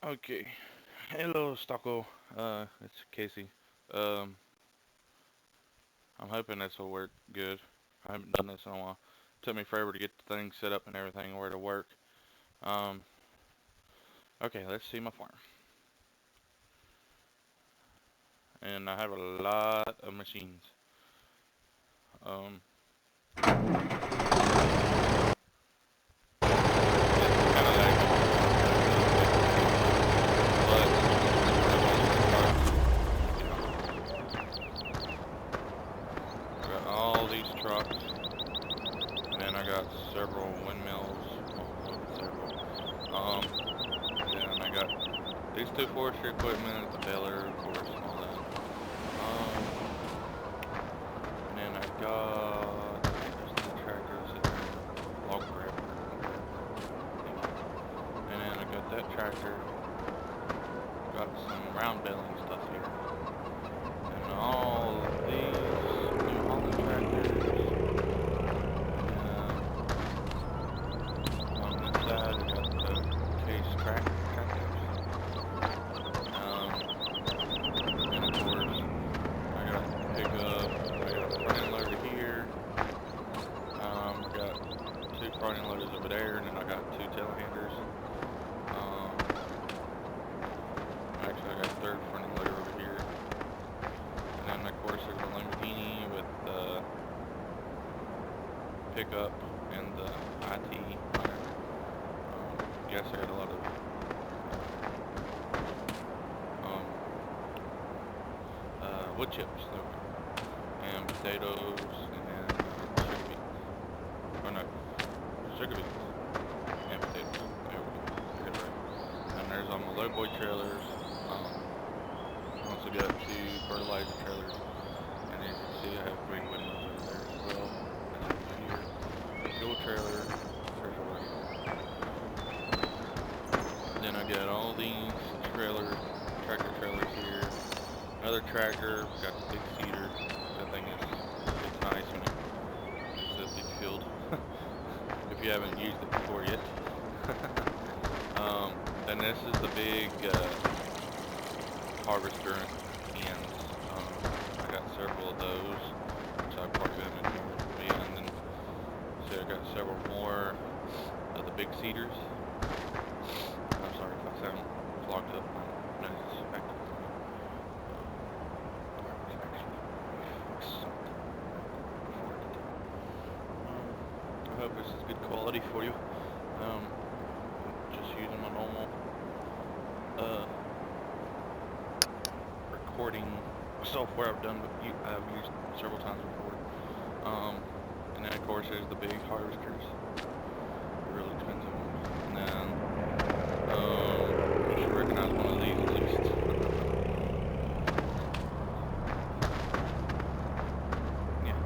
Okay. Hello, Stocko. It's Casey. Um, I'm hoping this will work good. I haven't done this in a while. Took me forever to get the thing set up and everything where to work. Um, okay, let's see my farm. And I have a lot of machines. Um, it's kind of laggy. But I have all these trucks. I got all these trucks. And then I got several windmills. Well, more than several. Then I got these two forestry equipment, the baler, of course, and all that. And then I got, I think there's the tractor sitting there, log grabber, and then I got that tractor, got some round baling stuff here, and all these New Holland tractors, and on this side I got the case tractors, and of course I got pickup, I got a front end loader here, I got two front end loaders over there, and then I got two telehanders. Um, Actually, I got a third front end loader over here. And then, of course, there's the Lamborghini with the pickup and the IT runner. Yes, I got a lot of um, wood chips, and potatoes, and then sugar beets. Oh no, sugar beets and potatoes. There we go. I got it right. And there's all my low boy trailers. Um, I also got two fertilizer trailers, and as you can see, I have three windmills over there as well. As you can see here, fuel trailer, treasure right here. Then I got all these tractor trailers here. Another tractor, got the big seeder. That thing is, it's nice when it's a big field. If you haven't used it before yet. Then this is the big harvester hands. I got several of those, so I parked them in here with me, and then so I got several more of the big cedars. I'm sorry if I sound clogged up. My nose is acting funny. I was actually fix something before I did that. I hope this is good quality for you. Um, just using my normal uh, recording software I've used several times before. And then of course there's the big harvesters, the real expensive ones. And then you should recognize one of these at least. Yeah,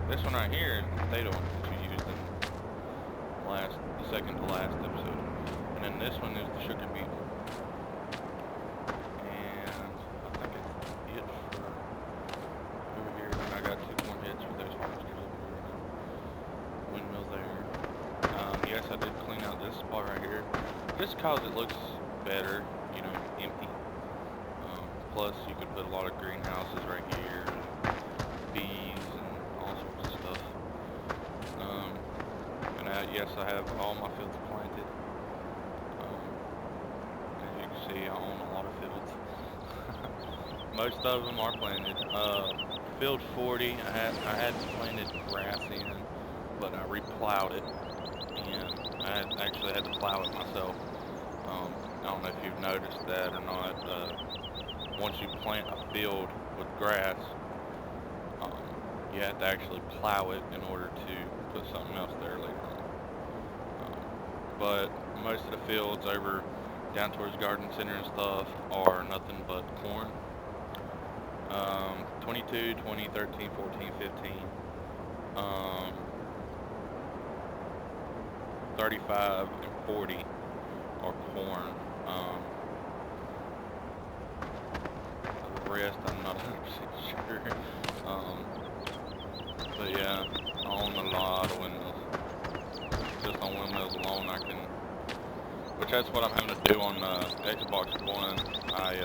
this one right here is the potato one that we used in the second to last episode. And then this one is the sugar beet one. And I think it's it for over here. And I got two corn heads for those harvesters over here and a windmill there. Yes, I did clean out this spot right here, just cause it looks better, you know, empty. Plus, you could put a lot of greenhouses right here, and bees, and all sorts of stuff. Yes, I have all my fields planted. As you can see, I own a lot of fields. Most of them are planted. Field 40, I had planted grass in, but I replowed it, and actually had to plow it myself. I don't know if you've noticed that or not. Once you plant a field with grass, um, you have to actually plow it in order to put something else there later on. But most of the fields over down towards garden center and stuff are nothing but corn. 22, 20, 13, 14, 15, 35, and 40 are corn. The rest I'm not 100% sure. But yeah, I own a lot of windmills. Just on windmills alone, I can, which much that's what I'm having to do on Xbox One. I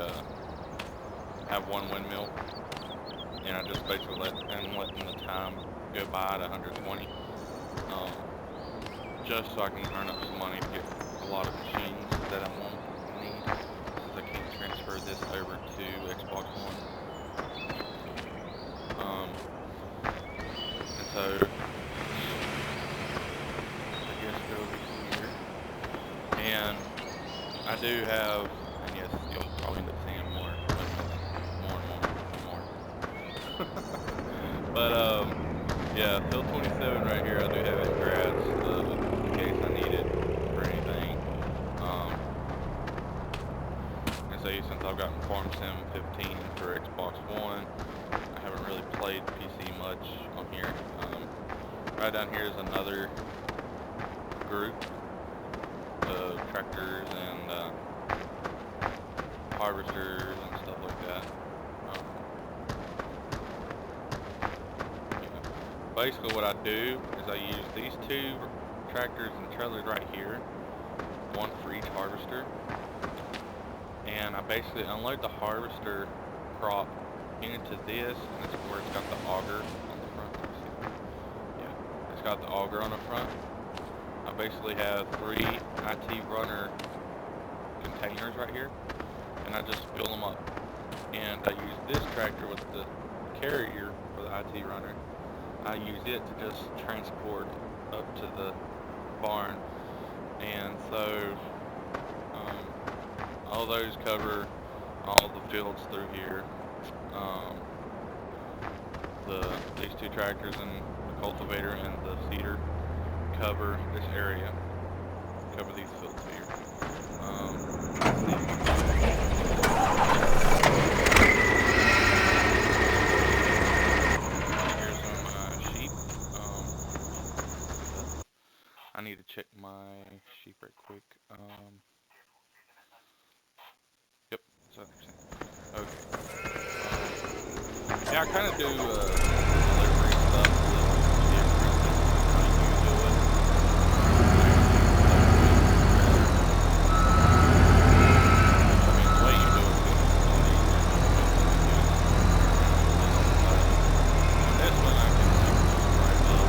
have one windmill, and I just basically letting the time go by at 120, um, just so I can earn up some money to get a lot of machines that I won't need, since I can't transfer this over to Xbox One. And so I guess go over here, and I do have, and yes, you'll probably end up seeing more and more. But yeah, field 27 right here, I do have it grass, in case I need it for anything. Um, and so since I've gotten Farm Sim 15 for Xbox One, I haven't really played PC much on here. Right down here is another group of tractors and harvesters and stuff like that. Um, Basically what I do is I use these two tractors and trailers right here, one for each harvester, and I basically unload the harvester crop into this, and it's where it's got the auger on the front. Let me see that. Yeah, it's got the auger on the front. I basically have 3 IT runner containers right here, and I just fill them up. And I use this tractor with the carrier for the IT runner. I use it to just transport up to the barn, and so all those cover all the fields through here. Um, these two tractors and the cultivator and the seeder cover this area, cover these fields here. Here's some sheep. I need to check my sheep right quick. Yep, it's 100%. Okay. Yeah, I kind of do delivery stuff a little different than how you do it. I mean, the way you do it is a lot easier than the way you do it. And this one I can like just drive up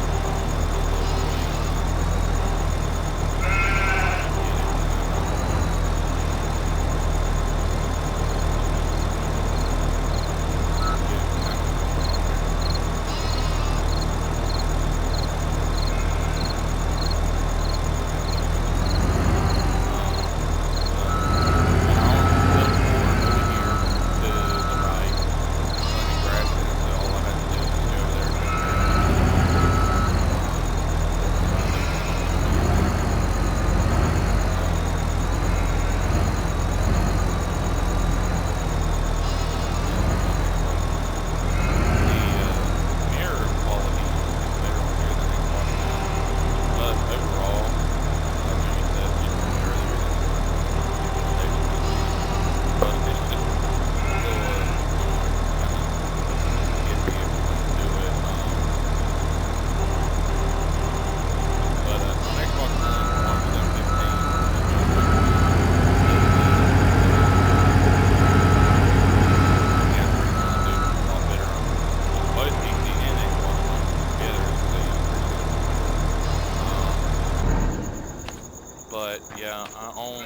But yeah, I own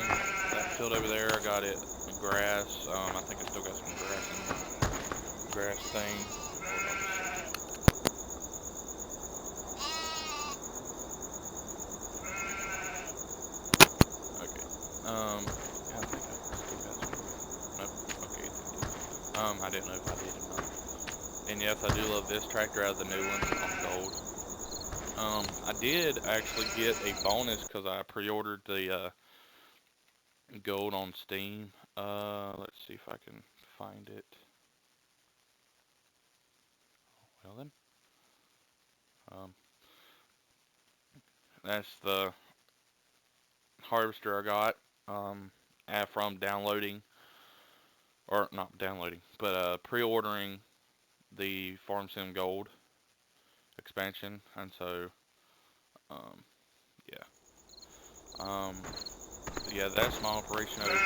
that field over there. I got it grass. I think I still got some grass in the grass thing. Okay. Yeah, I think I still got some. Nope. Okay, it's empty. I didn't know if I did or not. And yes, I do love this tractor out of the new one on gold. I did actually get a bonus because I pre-ordered the gold on Steam. Let's see if I can find it. Well then, um, that's the harvester I got from downloading, or not downloading, but pre-ordering the Farm Sim Gold expansion, and so yeah. But yeah, that's my operation over here.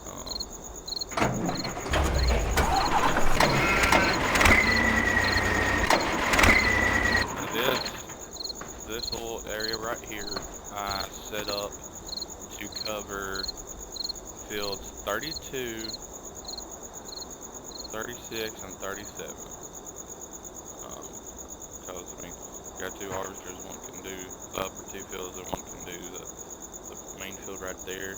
Um, and this little area right here, I set up to cover fields 32, 36, and 37. Because I mean, you got two harvesters. One can do the upper two fields, and one can do the main field right there.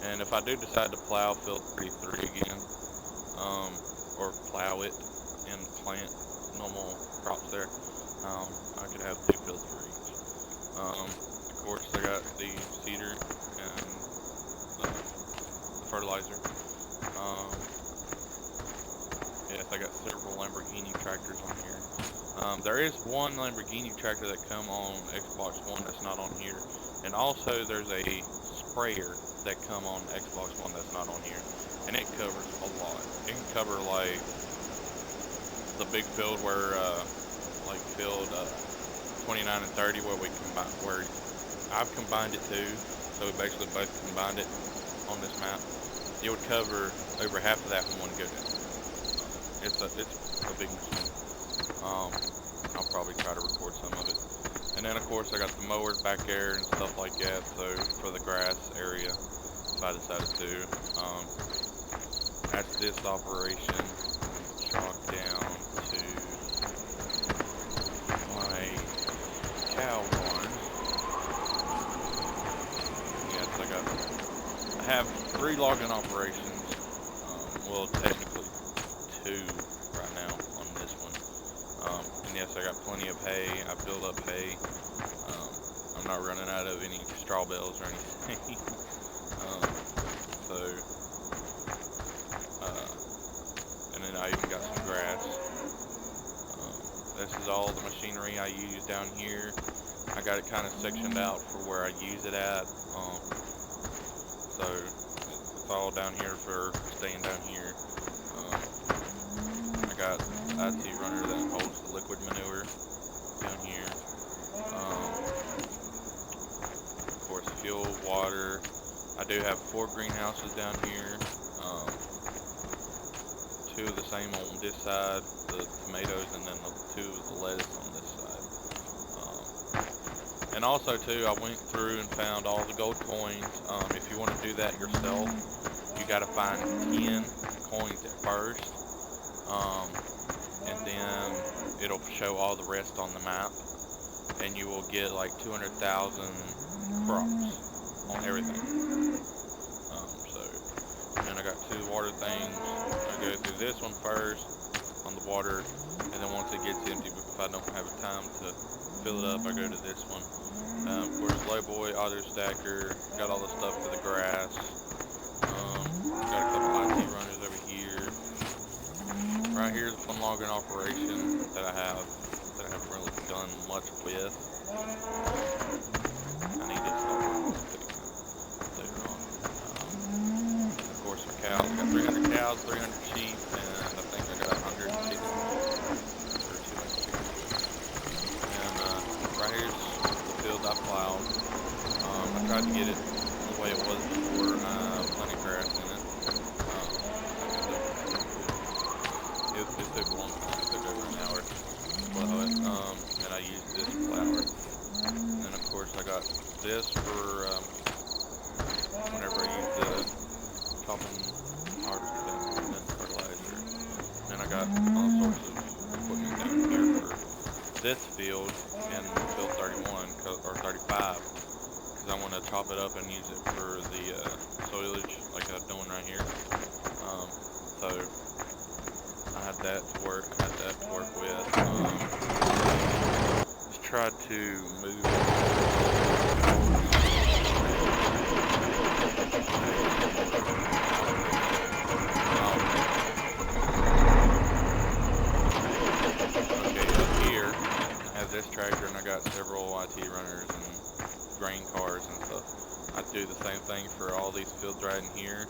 And if I do decide to plow field 33 again, um, or plow it and plant normal crops there, I could have two fields for each. Of course, I got the seeder and the fertilizer. Um, yes, I got several Lamborghini tractors on here. There is one Lamborghini tractor that come on Xbox One that's not on here, and also there's a sprayer that come on Xbox One that's not on here, and it covers a lot. It can cover like the big field where, like field 29 and 30, where we combine, where I've combined it too. So we basically both combined it on this map. It would cover over half of that in one go down. It's a big machine. I'll probably try to record some of it. And then of course I got the mowers back there and stuff like that. So for the grass area, if I decided to, that's this operation. Jog down to my cow barn. Yes, I have 3 logging operations. Well, technically 2 right now on this one. And yes, I got plenty of hay. I build up hay. I'm not running out of any straw bales or anything. So, and then I even got some grass. This is all the machinery I use down here. I got it kind of sectioned out for where I use it at. So it's all down here for staying down here. I got IT runner that holds the liquid manure down here. Of course, fuel, water. I do have 4 greenhouses down here. 2 of the same on this side, the tomatoes, and then 2 of the lettuce on this side. And also too, I went through and found all the gold coins. If you want to do that yourself, you got to find 10 coins at first, and then it'll show all the rest on the map, and you will get like 200,000 crops on everything. So, and I got 2 water things. I go through this one first on the water, and then once it gets empty, if I don't have time to fill it up, I go to this one. Of course, Lowboy, auto stacker, got all the stuff for the grass. Got a couple IT runners over here. Right here's the fun logging operation that I haven't really done much with. I need to start working with it later on. Of course, my cows. I got 300 cows, 300 sheep, and I think I got 100 chickens. Or 200 chickens. And right here's the field I plowed. I tried to get it the way it was before. Plenty of grass in it. It took a long time. It took over an hour to plow it. And I used this plower. And then of course I got this for whenever I use the chopping harvester down here, and then fertilizer. And I got all sorts of equipment down here for this field and field 31 or 35, because I want to chop it up and use it for the soilage like I'm doing right here. So I had that to work. With. Just tried to move. Okay, up here I have this tractor, and I got several IT runners and grain cars and stuff. I do the same thing for all these fields right in here.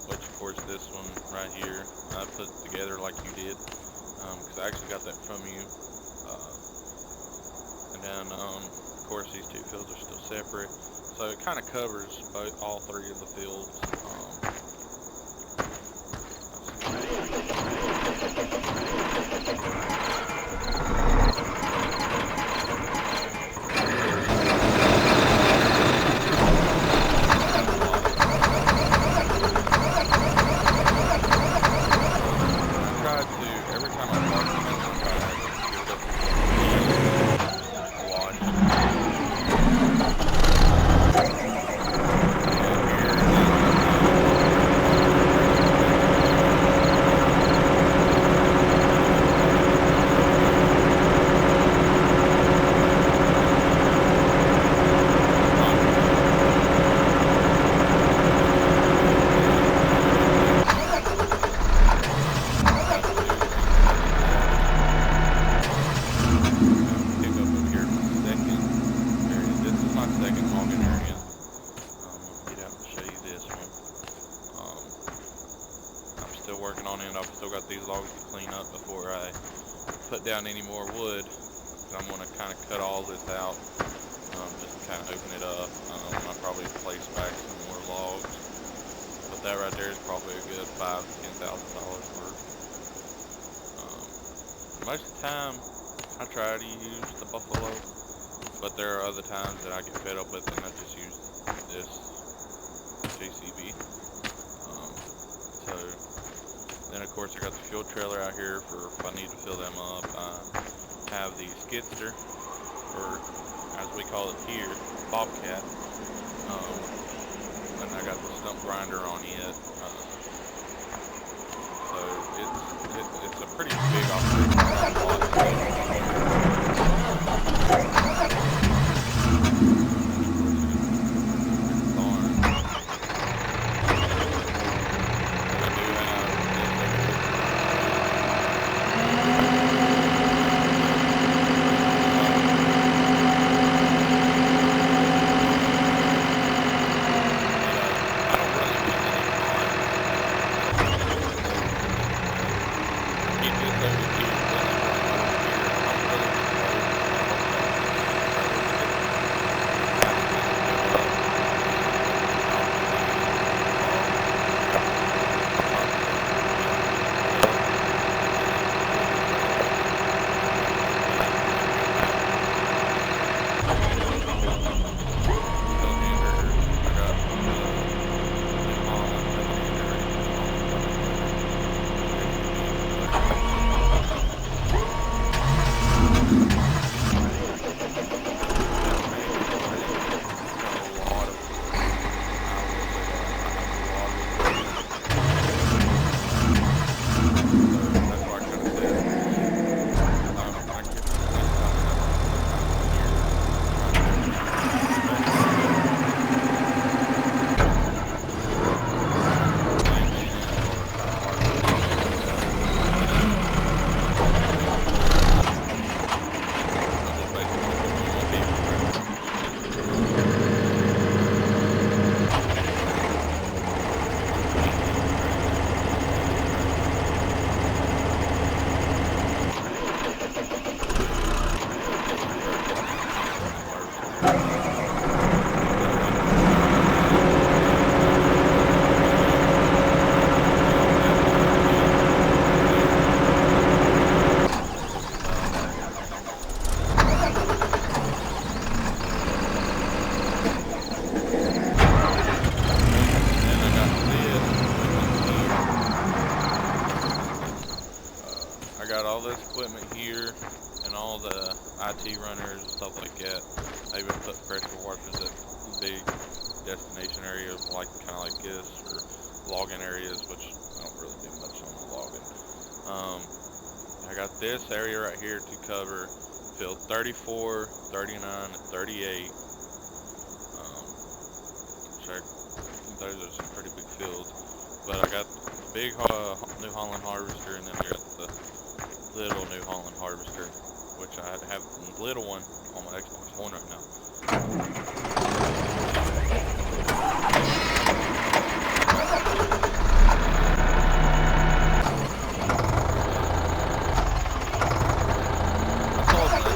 Which of course this one right here I put together like you did, because I actually got that from you. And then of course, these two fields are still separate, so it kind of covers all three of the fields. Every time I park them, I try to give it a wash. Second logging area. I'm gonna get out and show you this one. I'm still working on it. I've still got these logs to clean up before I put down any more wood. I'm gonna kind of cut all this out, just to kind of open it up. I'll probably place back some more logs, but that right there is probably a good $5,000 to $10,000 worth. Most of the time, I try to use the buffalo. But there are other times that I get fed up with and I just use this JCB. So then of course I got the fuel trailer out here for if I need to fill them up. I have the skidster, or as we call it here, bobcat. And I got the stump grinder on it. So it's a pretty big operation. All this equipment here and all the IT runners and stuff like that. I even put pressure washers at big destination areas kind of like this, or logging areas, which I don't really do much on the logging. I got this area right here to cover field 34, 39, and 38. Those are some pretty big fields. But I got the big New Holland harvester, and then I got the little New Holland harvester, which I have the little one on my Xbox One right now. I saw this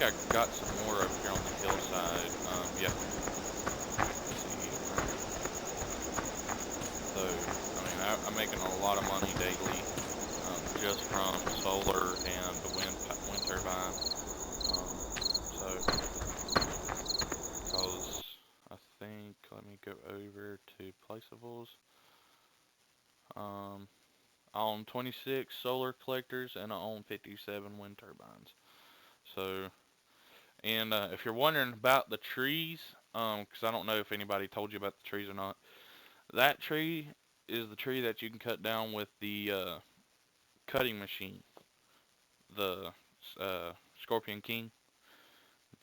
I got some more up here on the hillside. Yeah. Let's see. So, I mean, I'm making a lot of money daily, just from solar and the wind turbine. So, because I think, let me go over to placeables. I own 26 solar collectors and I own 57 wind turbines. So, and if you're wondering about the trees, because I don't know if anybody told you about the trees or not, that tree is the tree that you can cut down with the cutting machine, the Scorpion King.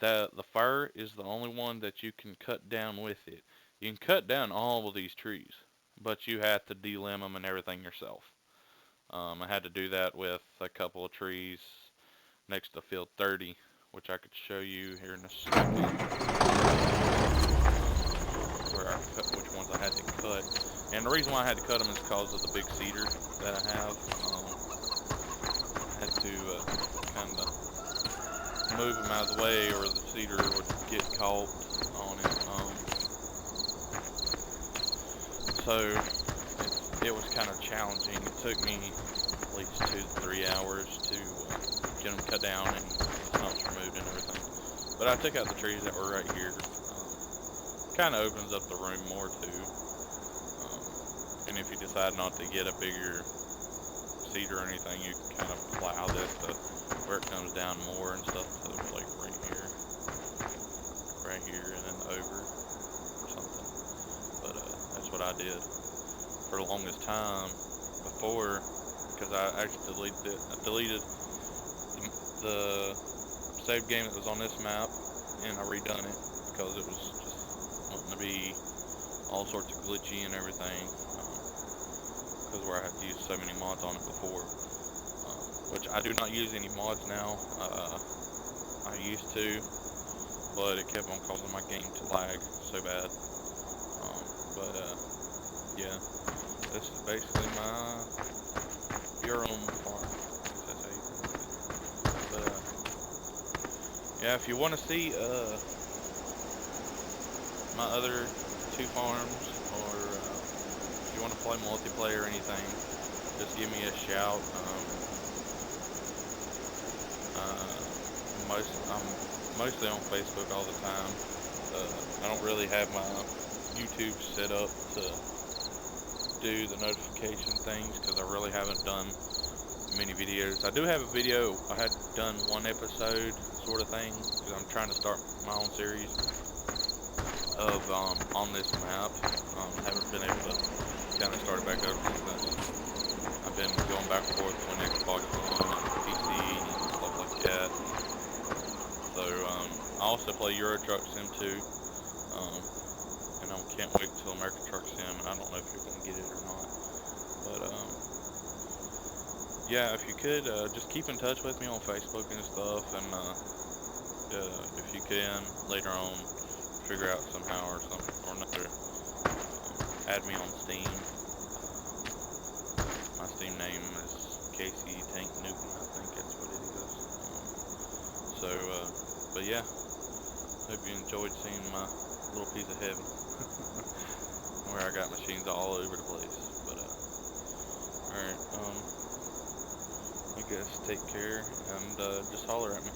The fir is the only one that you can cut down with it. You can cut down all of these trees, but you have to delimb them and everything yourself. I had to do that with a couple of trees next to field 30, which I could show you here in a second, where I cut, which ones I had to cut. And the reason why I had to cut them is because of the big cedar that I have. I had to kind of move them out of the way, or the cedar would get caught on it. So it was kind of challenging. It took me at least 2 to 3 hours to get them cut down and the stumps removed and everything. But I took out the trees that were right here. Kind of opens up the room more too. And if you decide not to get a bigger cedar or anything, you can kind of plow this to where it comes down more and stuff. So like right here, and then over or something. But that's what I did for the longest time before, because I actually deleted it. I deleted the save game that was on this map, and I redone it because it was just wanting to be all sorts of glitchy and everything, because where I had to use so many mods on it before, which I do not use any mods now. I used to, but it kept on causing my game to lag so bad. Yeah, this is basically my your own farm. That's how you pronounce it. But yeah, if you want to see my other 2 farms, or if you want to play multiplayer or anything, just give me a shout. I'm mostly on Facebook all the time. I don't really have my YouTube set up to do the notification things, because I really haven't done many videos. I do have a video. I had done 1 episode sort of thing, because I'm trying to start my own series of on this map. Haven't been able to kind of start it back up because I've been going back and forth between Xbox One and PC and stuff like that. So I also play Euro Truck Sim 2, and I can't wait till American Truck Sim, and I don't know if you're going to get it or not. But yeah, if you could just keep in touch with me on Facebook and stuff, and if you can later on figure out somehow or another, add me on Steam. My Steam name is Casey Tank Newton, I think that's what it is. But yeah, hope you enjoyed seeing my little piece of heaven where I got machines all over the place. But alright, I guess take care, and just holler at me.